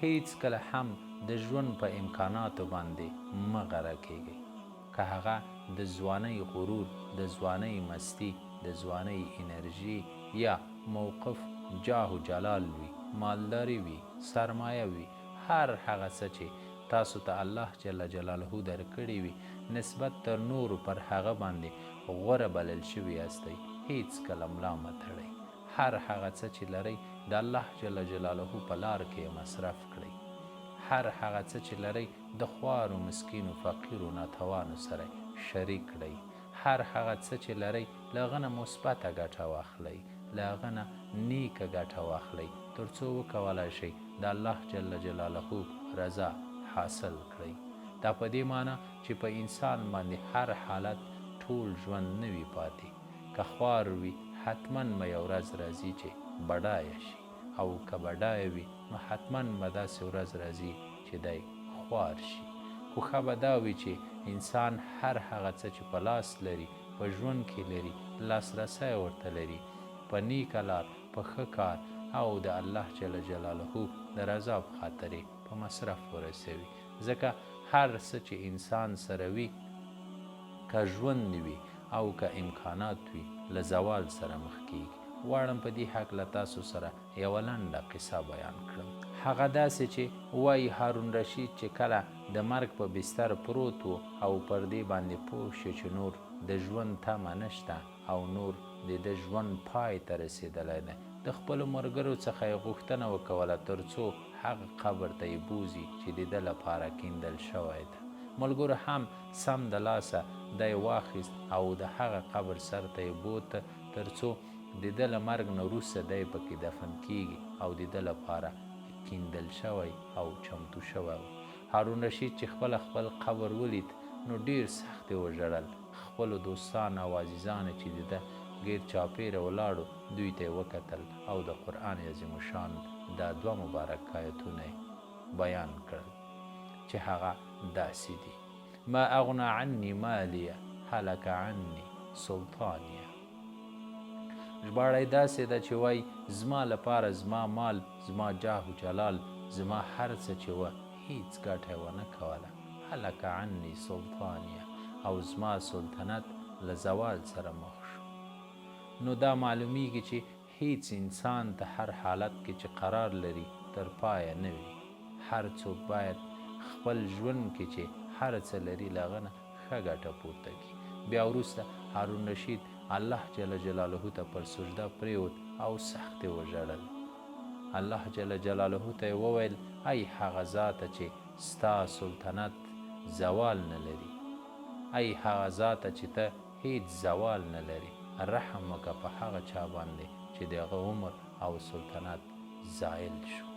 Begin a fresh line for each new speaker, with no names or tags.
هیڅکله هم د ژوند په امکاناتو باندې مه غره کیږئ. که هغه د ځوانۍ غرور، د ځوانۍ مستی، د ځوانۍ انرژي یا موقف جاه و جلال وي، مالداري وي، سرمایه وي، هر هغه څه چې تاسو ته الله جل جلاله درکړي وي نسبت تر نورو پر هغه باندې غوره بلل شوي یاستئ. هیڅکله ملا مه تړئ. هر هغه څه چې لرئ د الله جل جلاله په لار کې مصرف کړئ. هر هغه څه چې لرئ د خوارو، مسکینو، فقیرو، ناتوانو سره شریک کړئ. هر هغه څه چې لرئ له هغه نه مثبته ګټه واخلئ، له هغه نه نیکه ګټه واخلئ تر څو وکولی شئ د الله جل جلاله رضا حاصل کړئ. دا په دې معنی چې په انسان باندې هر حالت ټول ژوند نه وي پاتې. که خوار وي حتما به یو ورځ راځي چې بډایه شي، او که بډایه وي نو حتما به داسې ورځ راځي چې دی خوار شي. خو ښه به دا وي چې انسان هر هغه څه چې په لاس لري، په ژوند کې لري، لاسرسی ورته لري، په نیکه لار، په ښه کار او د الله جل جلاله د رضا په خاطر په مصرف ورسوي. ځکه هر څه چې انسان سره وي، که ژوند وي او که امکانات وي، له زوال سره مخ کیږي. غواړم په دې هکله تاسو سره یوه لنډه قصه بیان کړم. هغه داسې چې وایي هارون رشید چې کله د مرګ په بستر پروت و او پر دې باندې پوه شو چې نور د ژوند تمه نشته او نور د ژوند پای ته رسېدلی دی، د خپلو ملګرو څخه یې غوښتنه وکوله تر څو هغه قبر ته یې بوځي چې د ده لپاره کیندل شوی ده. ملګرو هم سم د لاسه دی واخیست او د هغه قبر سر ته یې بوته تر څو د ده له مرګ نه وروسته دی پکې دفن کیږي او د ده لپاره کیندل شوی او چمتو شوی و. هارون رشید چې خپل قبر ولید نو ډیر سخت یې وژړل. خپلو دوستان او عزیزان چې د ده غیر چاپیره ولاړو دوی ته یې وکتل او د قرآن عظیم الشان دا دوه مبارک آیتونه بیان کړل چې هغه داسې دي: ما اغنا عني مالیه هلک عني سلطانیه. ژباړه یې داسې ده چې وایي زما لپاره زما مال، زما جاه و جلال، زما هر څه چې وه هیڅ ګټه یې ونه کوله. هلک عني سلطانیه، او زما سلطنت له زوال سره مخ شو. نو دا معلومیږي چې هیڅ انسان ته هر حالت کې چې قرار لري تر پایه نه وي. هر څوک باید خپل ژوند کې چې هر څه لري له هغه نه ښه ګټه پورته کړي. بیا وروسته هارون رشید الله جل جلاله ته پر سجده پریوت او سخت یې وژړل. الله جل جلاله ته یې وویل ای هغه ذاته چې ستا سلطنت زوال نه لري، ای هغه ذاته چې ته هیڅ زوال نه لري، رحم وکړه په هغه چا باندې چې د هغه عمر او سلطنت زایل شو.